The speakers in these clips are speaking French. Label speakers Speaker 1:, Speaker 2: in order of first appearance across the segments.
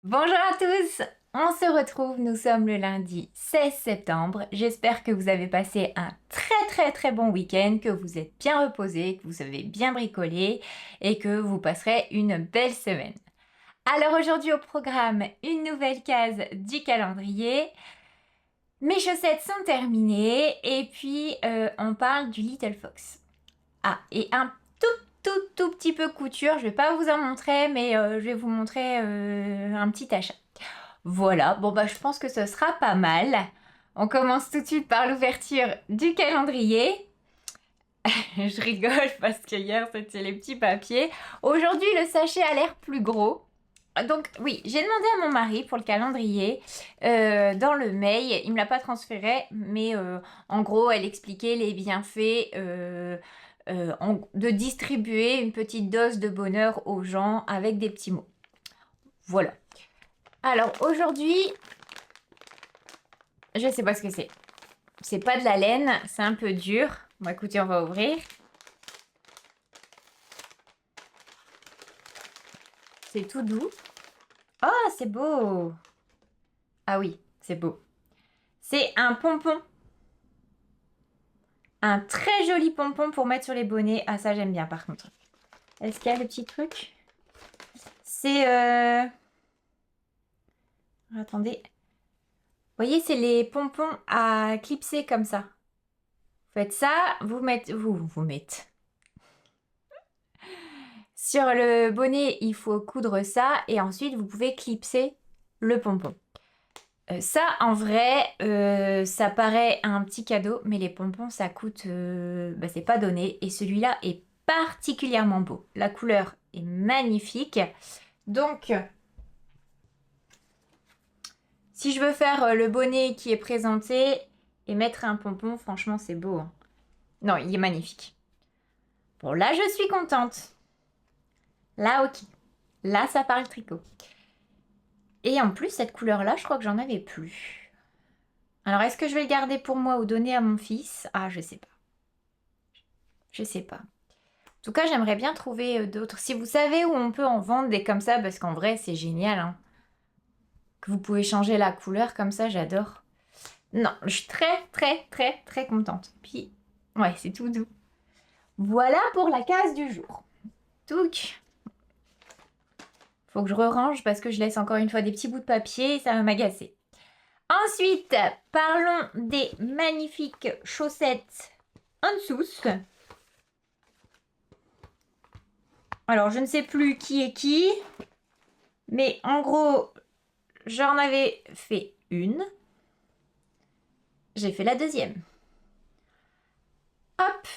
Speaker 1: Bonjour à tous, on se retrouve, nous sommes le lundi 16 septembre. J'espère que vous avez passé un très bon week-end, que vous êtes bien reposés, que vous avez bien bricolé et que vous passerez une belle semaine. Alors aujourd'hui au programme, une nouvelle case du calendrier. Mes chaussettes sont terminées et puis on parle du Little Fox. Ah, et un tout petit peu couture, je vais pas vous en montrer, mais je vais vous montrer un petit achat. Voilà, bon bah je pense que ce sera pas mal. On commence tout de suite par l'ouverture du calendrier. Je rigole parce que hier c'était les petits papiers. Aujourd'hui le sachet a l'air plus gros. Donc oui, j'ai demandé à mon mari pour le calendrier dans le mail. Il me l'a pas transféré, mais en gros elle expliquait les bienfaits de distribuer une petite dose de bonheur aux gens avec des petits mots. Voilà. Alors aujourd'hui, je sais pas ce que c'est. C'est pas de la laine, c'est un peu dur. Bon, écoutez, on va ouvrir. C'est tout doux. Oh, c'est beau! Ah oui, c'est beau. C'est un pompon. Un très joli pompon pour mettre sur les bonnets. Ah, ça, j'aime bien, par contre. Est-ce qu'il y a le petit truc? C'est... Attendez. Vous voyez, c'est les pompons à clipser comme ça. Vous faites ça, vous mettez... Vous mettez... Sur le bonnet, il faut coudre ça et ensuite vous pouvez clipser le pompon. Ça, en vrai, ça paraît un petit cadeau, mais les pompons, ça coûte... c'est pas donné. Et celui-là est particulièrement beau. La couleur est magnifique. Donc, si je veux faire le bonnet qui est présenté et mettre un pompon, franchement, c'est beau, hein. Non, il est magnifique. Bon, là, je suis contente. Là, ok. Là, ça parle tricot. Et en plus, cette couleur-là, je crois que j'en avais plus. Alors, est-ce que je vais le garder pour moi ou donner à mon fils? Ah, je sais pas. Je sais pas. En tout cas, j'aimerais bien trouver d'autres. Si vous savez où on peut en vendre des comme ça, parce qu'en vrai, c'est génial, hein. Que vous pouvez changer la couleur comme ça, j'adore. Non, je suis très contente. Puis, ouais, c'est tout doux. Voilà pour la case du jour. Touc. Faut que je re-range parce que je laisse encore une fois des petits bouts de papier et ça va m'agacer. Ensuite, parlons des magnifiques chaussettes en dessous. Alors, je ne sais plus qui est qui, mais en gros, j'en avais fait une. J'ai fait la deuxième. Hop,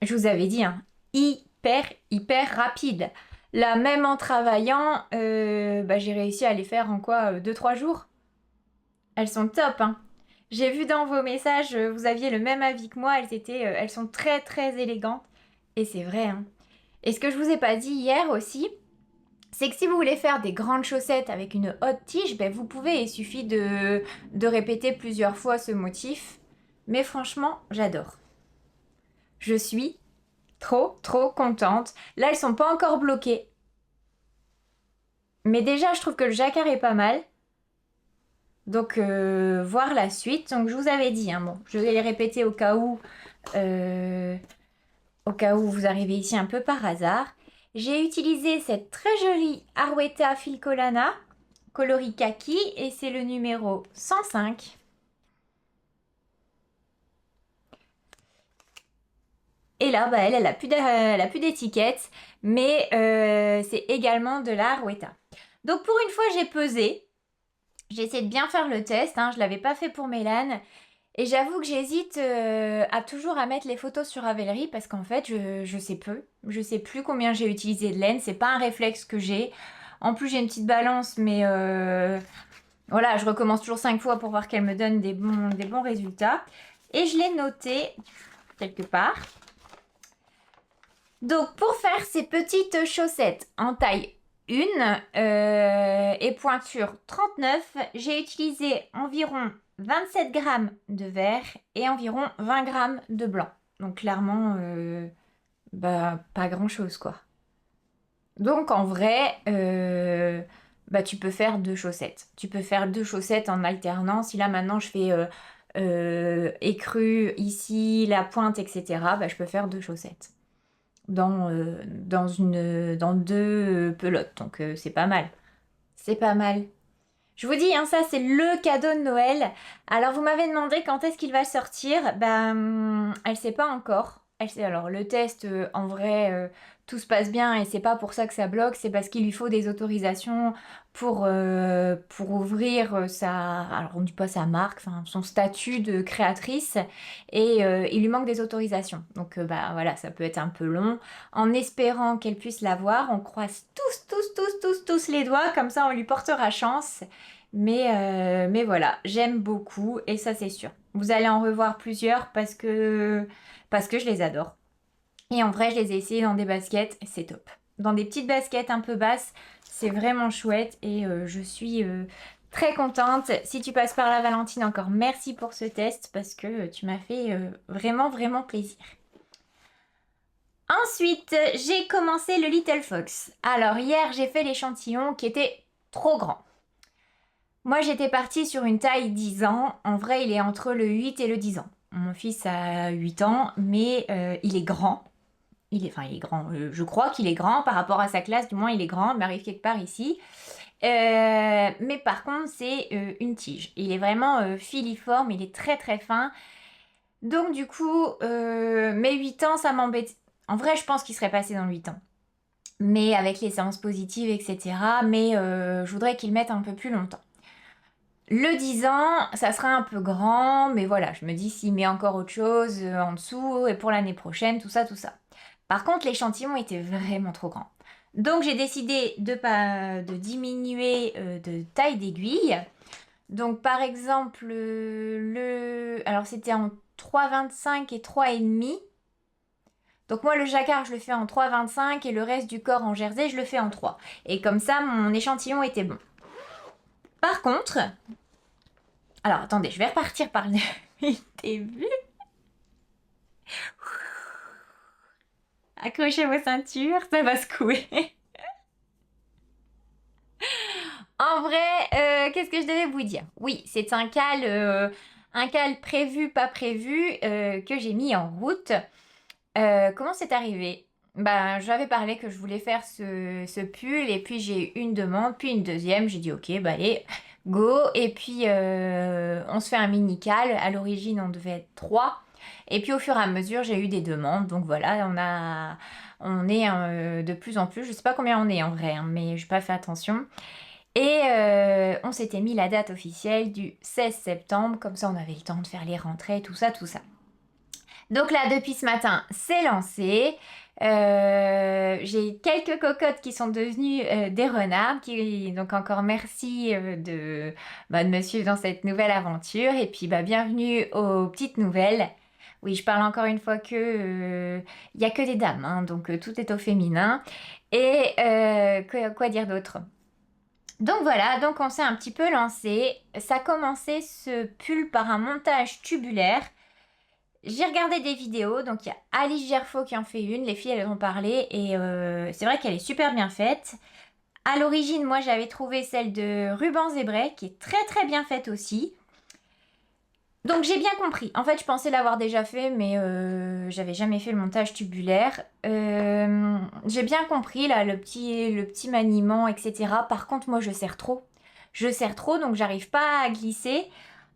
Speaker 1: je vous avais dit, hein, hyper rapide. Là, même en travaillant, j'ai réussi à les faire en quoi 2-3 jours. Elles sont top, hein. J'ai vu dans vos messages, vous aviez le même avis que moi. Elles sont très élégantes. Et c'est vrai, hein. Et ce que je vous ai pas dit hier aussi, c'est que si vous voulez faire des grandes chaussettes avec une haute tige, vous pouvez, il suffit de répéter plusieurs fois ce motif. Mais franchement, j'adore. Je suis trop contente. Là, elles sont pas encore bloquées. Mais déjà, je trouve que le jacquard est pas mal. Donc, voir la suite. Donc, je vous avais dit, hein, bon, je vais les répéter au cas où vous arrivez ici un peu par hasard. J'ai utilisé cette très jolie Arweta Filcolana coloris kaki et c'est le numéro 105. Et là, elle a plus d'étiquette, mais c'est également de la Arweta. Donc pour une fois, j'ai pesé. J'ai essayé de bien faire le test, hein, je ne l'avais pas fait pour Mélane. Et j'avoue que j'hésite à toujours à mettre les photos sur Ravelry parce qu'en fait, je sais peu. Je sais plus combien j'ai utilisé de laine. C'est pas un réflexe que j'ai. En plus, j'ai une petite balance, mais voilà, je recommence toujours 5 fois pour voir qu'elle me donne des bons résultats. Et je l'ai noté quelque part. Donc, pour faire ces petites chaussettes en taille 1 et pointure 39, j'ai utilisé environ 27 grammes de vert et environ 20 grammes de blanc. Donc clairement, pas grand chose quoi. Donc en vrai, bah tu peux faire 2 chaussettes. Tu peux faire 2 chaussettes en alternant. Si là maintenant je fais écrue ici, la pointe, etc., bah je peux faire 2 chaussettes dans 2 pelotes. Donc c'est pas mal. C'est pas mal. Je vous dis, hein, ça c'est le cadeau de Noël. Alors vous m'avez demandé quand est-ce qu'il va sortir. Ben, elle sait pas encore. Elle sait, alors le test, en vrai, tout se passe bien et c'est pas pour ça que ça bloque, c'est parce qu'il lui faut des autorisations pour ouvrir alors on dit pas sa marque, enfin son statut de créatrice et il lui manque des autorisations. Donc bah voilà, ça peut être un peu long. En espérant qu'elle puisse l'avoir, on croise tous les doigts, comme ça on lui portera chance. Mais voilà, j'aime beaucoup et ça c'est sûr. Vous allez en revoir plusieurs parce que je les adore. Et en vrai, je les ai essayés dans des baskets, c'est top. Dans des petites baskets un peu basses, c'est vraiment chouette et je suis très contente. Si tu passes par là, Valentine, encore merci pour ce test parce que tu m'as fait vraiment, vraiment plaisir. Ensuite, j'ai commencé le Little Fox. Alors hier, j'ai fait l'échantillon qui était trop grand. Moi, j'étais partie sur une taille 10 ans. En vrai, il est entre le 8 et le 10 ans. Mon fils a 8 ans, mais il est grand. Il est grand. Je crois qu'il est grand par rapport à sa classe. Du moins, il est grand. Il m'arrive quelque part ici. Mais par contre, c'est une tige. Il est vraiment filiforme. Il est très très fin. Donc du coup, mes 8 ans, ça m'embête. En vrai, je pense qu'il serait passé dans le 8 ans. Mais avec les séances positives, etc. Mais je voudrais qu'il mette un peu plus longtemps. Le 10 ans, ça sera un peu grand, mais voilà, je me dis s'il met encore autre chose en dessous et pour l'année prochaine, tout ça, tout ça. Par contre, l'échantillon était vraiment trop grand. Donc j'ai décidé de diminuer de taille d'aiguille. Donc par exemple, alors c'était en 3,25 et 3,5. Donc moi le jacquard je le fais en 3,25 et le reste du corps en jersey je le fais en 3. Et comme ça mon échantillon était bon. Par contre, alors attendez, je vais repartir par le début. Accrochez vos ceintures, ça va secouer. En vrai, qu'est-ce que je devais vous dire? Oui, c'est un cal prévu, pas prévu, que j'ai mis en route. Comment c'est arrivé? Ben, j'avais parlé que je voulais faire ce pull et puis j'ai eu une demande, puis une deuxième. J'ai dit ok, bah allez, go. Et puis on se fait un mini cal. À l'origine, on devait être 3. Et puis au fur et à mesure, j'ai eu des demandes. Donc voilà, on est de plus en plus. Je sais pas combien on est en vrai, hein, mais je n'ai pas fait attention. Et on s'était mis la date officielle du 16 septembre. Comme ça, on avait le temps de faire les rentrées, tout ça, tout ça. Donc là, depuis ce matin, c'est lancé. J'ai quelques cocottes qui sont devenues des renards. Donc encore merci de me suivre dans cette nouvelle aventure. Et puis bienvenue aux petites nouvelles. Oui, je parle encore une fois que il n'y a que des dames, hein, donc tout est au féminin. Et quoi dire d'autre? Donc voilà, donc on s'est un petit peu lancé. Ça a commencé ce pull par un montage tubulaire. J'ai regardé des vidéos, donc il y a Alice Gerfaux qui en fait une, les filles elles ont parlé et c'est vrai qu'elle est super bien faite. À l'origine, moi j'avais trouvé celle de Ruban Zébret qui est très très bien faite aussi. Donc j'ai bien compris. En fait, je pensais l'avoir déjà fait, mais j'avais jamais fait le montage tubulaire. J'ai bien compris là le petit maniement, etc. Par contre, moi je serre trop. Je serre trop, donc j'arrive pas à glisser.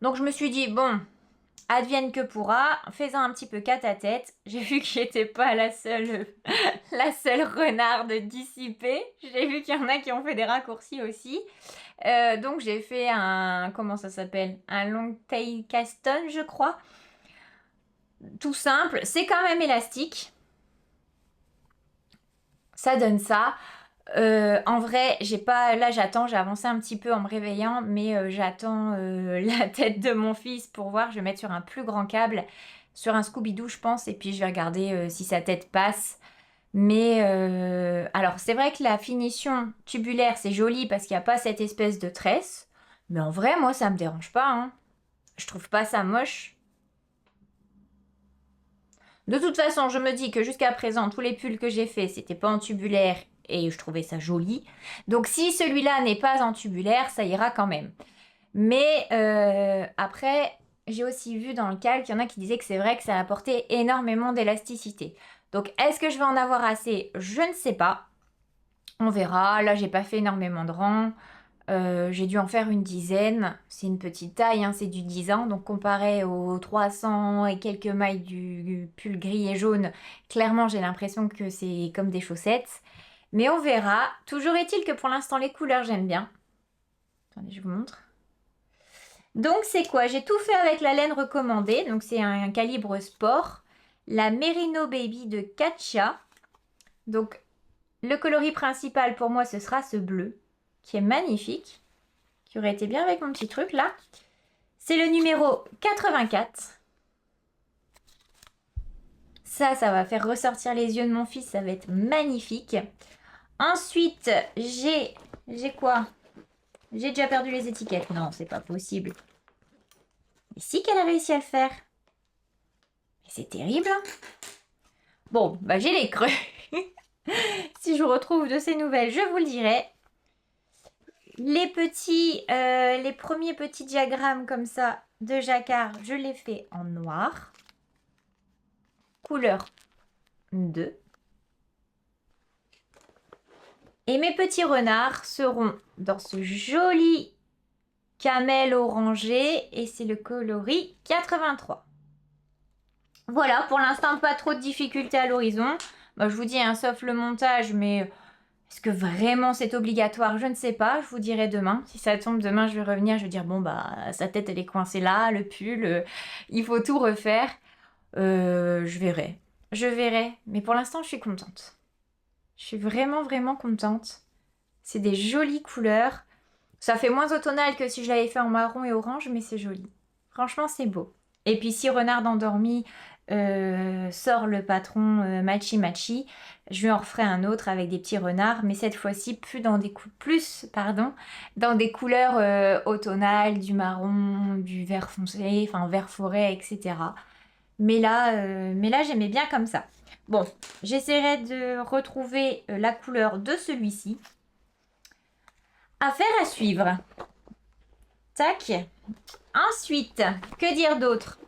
Speaker 1: Donc je me suis dit, bon, advienne que pourra, faisant un petit peu qu'à ta tête. J'ai vu que j'étais pas la seule, la seule renarde dissipée. J'ai vu qu'il y en a qui ont fait des raccourcis aussi. Donc j'ai fait comment ça s'appelle? Un long tail caston, je crois. Tout simple. C'est quand même élastique. Ça donne ça. En vrai, j'ai pas. Là, j'attends. J'ai avancé un petit peu en me réveillant, mais j'attends la tête de mon fils pour voir. Je vais mettre sur un plus grand câble, sur un Scooby-Doo, je pense, et puis je vais regarder si sa tête passe. Mais alors, c'est vrai que la finition tubulaire, c'est joli parce qu'il n'y a pas cette espèce de tresse. Mais en vrai, moi, ça me dérange pas, hein. Je trouve pas ça moche. De toute façon, je me dis que jusqu'à présent, tous les pulls que j'ai faits, c'était pas en tubulaire et je trouvais ça joli. Donc si celui-là n'est pas en tubulaire, ça ira quand même. Mais après, j'ai aussi vu dans le calque, il y en a qui disaient que c'est vrai que ça apportait énormément d'élasticité. Donc est-ce que je vais en avoir assez? Je ne sais pas. On verra. Là, j'ai pas fait énormément de rangs. J'ai dû en faire une dizaine. C'est une petite taille, hein, c'est du 10 ans. Donc comparé aux 300 et quelques mailles du pull gris et jaune, clairement j'ai l'impression que c'est comme des chaussettes. Mais on verra. Toujours est-il que pour l'instant les couleurs j'aime bien. Attendez, je vous montre. Donc c'est quoi? J'ai tout fait avec la laine recommandée. Donc c'est un calibre sport. La Merino Baby de Katcha. Donc le coloris principal pour moi ce sera ce bleu qui est magnifique. Qui aurait été bien avec mon petit truc là. C'est le numéro 84. Ça va faire ressortir les yeux de mon fils. Ça va être magnifique. Ensuite, j'ai quoi? J'ai déjà perdu les étiquettes. Non, c'est pas possible. Mais si qu'elle a réussi à le faire. Mais c'est terrible. Hein. Bon, bah j'ai les creux. Si je retrouve de ces nouvelles, je vous le dirai. Les premiers petits diagrammes comme ça de jacquard, je les fais en noir. Couleur 2. Et mes petits renards seront dans ce joli camel orangé et c'est le coloris 83. Voilà, pour l'instant, pas trop de difficultés à l'horizon. Bah, je vous dis, hein, sauf le montage, mais est-ce que vraiment c'est obligatoire? Je ne sais pas, je vous dirai demain. Si ça tombe demain, je vais revenir, je vais dire, bon, bah, sa tête, elle est coincée là, le pull, il faut tout refaire. Je verrai. Je verrai, mais pour l'instant, je suis contente. Je suis vraiment, vraiment contente. C'est des jolies couleurs. Ça fait moins automnal que si je l'avais fait en marron et orange, mais c'est joli. Franchement, c'est beau. Et puis si Renard endormi sort le patron Machi Machi, je lui en referai un autre avec des petits renards, mais cette fois-ci dans des couleurs automnales, du marron, du vert foncé, enfin vert forêt, etc. Mais là j'aimais bien comme ça. Bon, j'essaierai de retrouver la couleur de celui-ci. Affaire à suivre. Tac. Ensuite, que dire d'autre?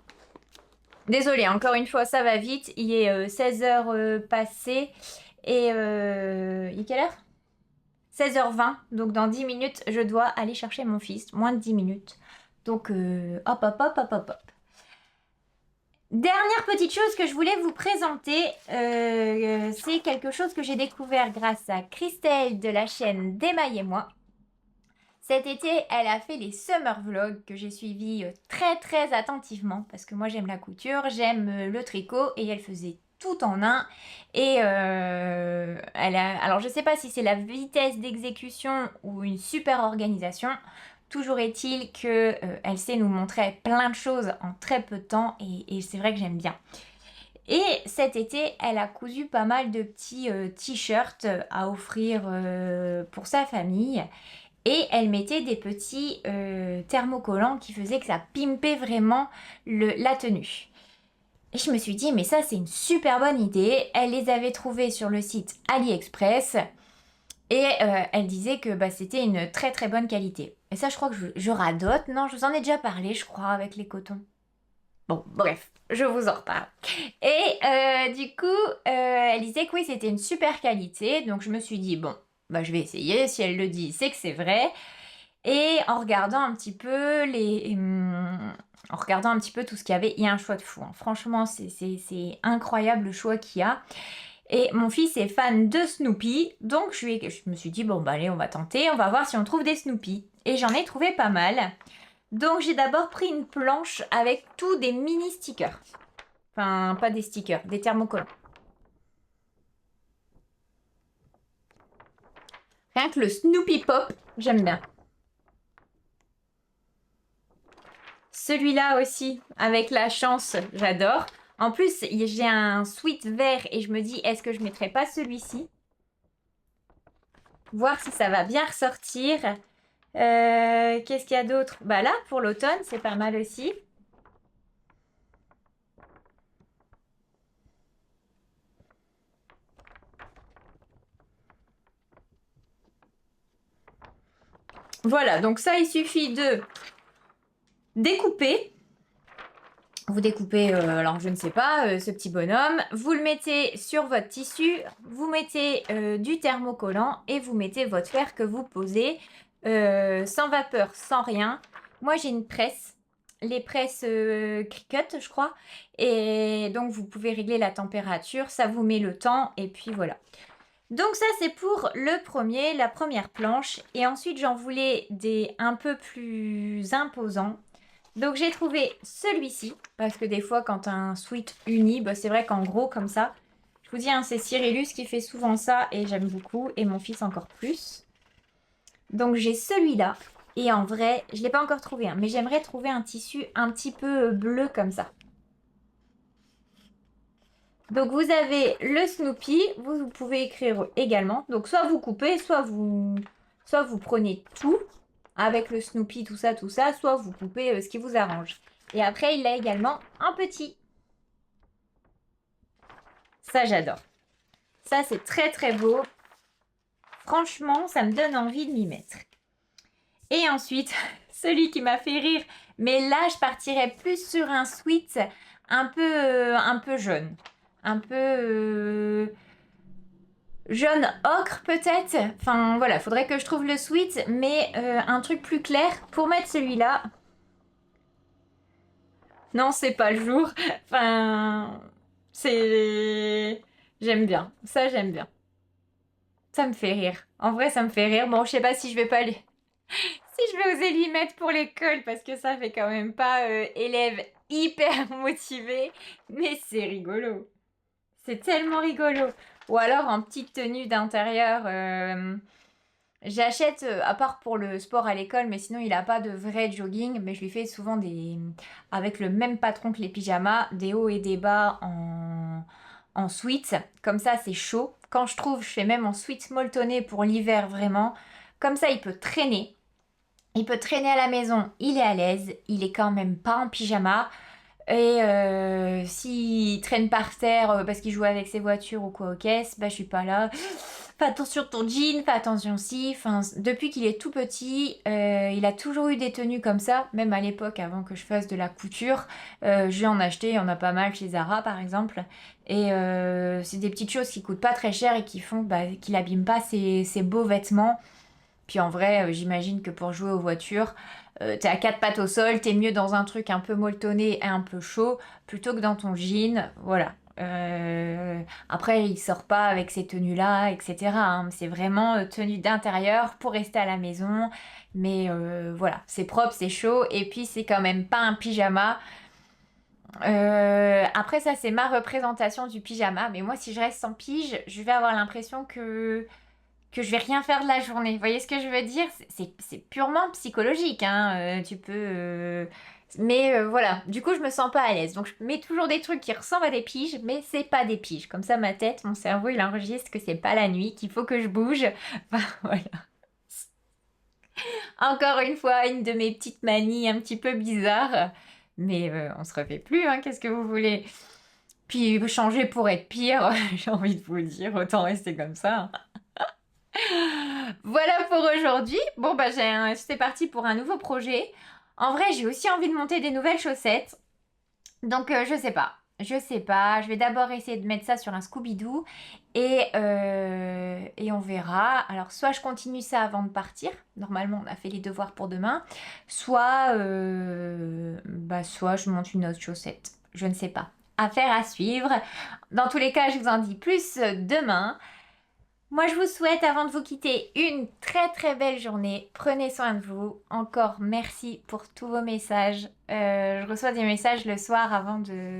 Speaker 1: Désolée, encore une fois, ça va vite. Il est 16h passées et il est quelle heure? 16h20. Donc dans 10 minutes, je dois aller chercher mon fils. Moins de 10 minutes. Donc hop, hop, hop, hop, hop, hop. Dernière petite chose que je voulais vous présenter, c'est quelque chose que j'ai découvert grâce à Christelle de la chaîne D'Emaille et moi. Cet été, elle a fait les summer vlogs que j'ai suivis très très attentivement parce que moi j'aime la couture, j'aime le tricot et elle faisait tout en un. Et alors je sais pas si c'est la vitesse d'exécution ou une super organisation. Toujours est-il que elle sait nous montrer plein de choses en très peu de temps et c'est vrai que j'aime bien. Et cet été, elle a cousu pas mal de petits t-shirts à offrir pour sa famille. Et elle mettait des petits thermocollants qui faisaient que ça pimpait vraiment la tenue. Et je me suis dit, mais ça c'est une super bonne idée. Elle les avait trouvés sur le site AliExpress. Et elle disait que bah, c'était une très très bonne qualité. Et ça je crois que je radote. Non, je vous en ai déjà parlé je crois avec les cotons. Bon, bref, je vous en reparle. Et du coup, elle disait que oui, c'était une super qualité. Donc je me suis dit, bon, bah, je vais essayer. Si elle le dit, c'est que c'est vrai. Et en regardant un petit peu en regardant un petit peu tout ce qu'il y avait, il y a un choix de fou. Hein. Franchement, c'est incroyable le choix qu'il y a. Et mon fils est fan de Snoopy, donc je me suis dit, bon bah allez, on va tenter, on va voir si on trouve des Snoopy. Et j'en ai trouvé pas mal. Donc j'ai d'abord pris une planche avec tous des mini stickers. Enfin, pas des stickers, des thermocollants. Rien que le Snoopy Pop, j'aime bien. Celui-là aussi, avec la chance, j'adore. En plus, j'ai un sweat vert et je me dis, est-ce que je mettrais pas celui-ci? Voir si ça va bien ressortir. Qu'est-ce qu'il y a d'autre? Bah là, pour l'automne, c'est pas mal aussi. Voilà, donc ça, il suffit de découper. Vous découpez, alors je ne sais pas, ce petit bonhomme. Vous le mettez sur votre tissu. Vous mettez du thermocollant et vous mettez votre fer que vous posez sans vapeur, sans rien. Moi, j'ai une presse. Les presses Cricut, je crois. Et donc, vous pouvez régler la température. Ça vous met le temps. Et puis, voilà. Donc ça c'est pour le premier, la première planche. Et ensuite j'en voulais des un peu plus imposants. Donc j'ai trouvé celui-ci. Parce que des fois quand un sweat uni, bah, c'est vrai qu'en gros comme ça. Je vous dis, hein, c'est Cyrillus qui fait souvent ça et j'aime beaucoup. Et mon fils encore plus. Donc j'ai celui-là. Et en vrai, je ne l'ai pas encore trouvé, hein, mais j'aimerais trouver un tissu un petit peu bleu comme ça. Donc vous avez le Snoopy, vous pouvez écrire également. Donc soit vous coupez, soit vous prenez tout avec le Snoopy, tout ça, soit vous coupez ce qui vous arrange. Et après, il a également un petit. Ça, j'adore. Ça, c'est très très beau. Franchement, ça me donne envie de m'y mettre. Et ensuite, celui qui m'a fait rire, mais là, je partirais plus sur un sweat un peu jaune. Un peu jaune ocre peut-être. Enfin voilà, faudrait que je trouve le sweat, mais un truc plus clair pour mettre celui-là. Non, c'est pas le jour. Enfin, c'est... J'aime bien. Ça, j'aime bien. Ça me fait rire. En vrai, ça me fait rire. Bon, je sais pas si je vais pas aller... Si je vais oser lui mettre pour l'école, parce que ça fait quand même pas élève hyper motivé. Mais c'est rigolo. C'est tellement rigolo. Ou alors en petite tenue d'intérieur. J'achète, à part pour le sport à l'école, mais sinon il n'a pas de vrai jogging. Mais je lui fais souvent des... Avec le même patron que les pyjamas, des hauts et des bas en sweat. Comme ça c'est chaud. Quand je trouve, je fais même en sweat molletonné pour l'hiver vraiment. Comme ça il peut traîner. Il peut traîner à la maison, il est à l'aise. Il est quand même pas en pyjama. Et s'il traîne par terre parce qu'il joue avec ses voitures ou quoi aux caisses, bah je suis pas là. Fais attention ton jean, fais attention si. Enfin, depuis qu'il est tout petit, il a toujours eu des tenues comme ça. Même à l'époque, avant que je fasse de la couture, je lui en achetais. Il y en a pas mal chez Zara par exemple. Et c'est des petites choses qui coûtent pas très cher et qui font bah, qu'il abîme pas ses beaux vêtements. Puis en vrai, j'imagine que pour jouer aux voitures, t'es à quatre pattes au sol, t'es mieux dans un truc un peu molletonné et un peu chaud plutôt que dans ton jean. Voilà. Après, il sort pas avec ces tenues-là, etc., hein. C'est vraiment tenue d'intérieur pour rester à la maison. Mais voilà, c'est propre, c'est chaud et puis c'est quand même pas un pyjama. Après, ça, c'est ma représentation du pyjama. Mais moi, si je reste sans pige, je vais avoir l'impression que je vais rien faire de la journée. Vous voyez ce que je veux dire? C'est purement psychologique, hein. Tu peux... Mais voilà, du coup, je me sens pas à l'aise. Donc, je mets toujours des trucs qui ressemblent à des piges, mais c'est pas des piges. Comme ça, ma tête, mon cerveau, il enregistre que c'est pas la nuit, qu'il faut que je bouge. Enfin, voilà. Encore une fois, une de mes petites manies un petit peu bizarres. Mais on se refait plus, hein. Qu'est-ce que vous voulez? Puis changer pour être pire, j'ai envie de vous le dire, autant rester comme ça, hein. Voilà pour aujourd'hui. Bon, bah, c'était parti pour un nouveau projet. En vrai, j'ai aussi envie de monter des nouvelles chaussettes. Donc, je sais pas. Je sais pas. Je vais d'abord essayer de mettre ça sur un Scooby-Doo et on verra. Alors, soit je continue ça avant de partir. Normalement, on a fait les devoirs pour demain. Soit je monte une autre chaussette. Je ne sais pas. Affaire à suivre. Dans tous les cas, je vous en dis plus demain. Moi, je vous souhaite, avant de vous quitter, une très très belle journée. Prenez soin de vous. Encore merci pour tous vos messages. Je reçois des messages le soir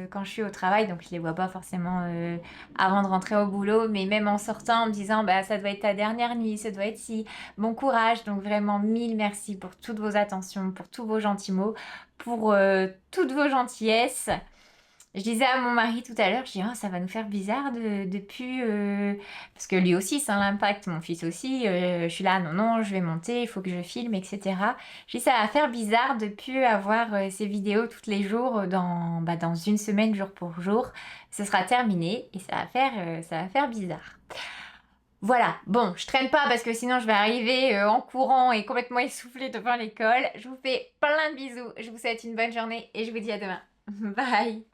Speaker 1: quand je suis au travail, donc je les vois pas forcément avant de rentrer au boulot, mais même en sortant en me disant, bah ça doit être ta dernière nuit, ça doit être si. Bon courage. Donc vraiment mille merci pour toutes vos attentions, pour tous vos gentils mots, pour toutes vos gentillesses. Je disais à mon mari tout à l'heure, je dis, oh, ça va nous faire bizarre depuis... Parce que lui aussi, ça l'impact, mon fils aussi. Je suis là, non, non, je vais monter, il faut que je filme, etc. Je dis, ça va faire bizarre de plus avoir ces vidéos tous les jours dans une semaine, jour pour jour. Ce sera terminé et ça va faire bizarre. Voilà, bon, je traîne pas parce que sinon je vais arriver en courant et complètement essoufflée devant l'école. Je vous fais plein de bisous, je vous souhaite une bonne journée et je vous dis à demain. Bye!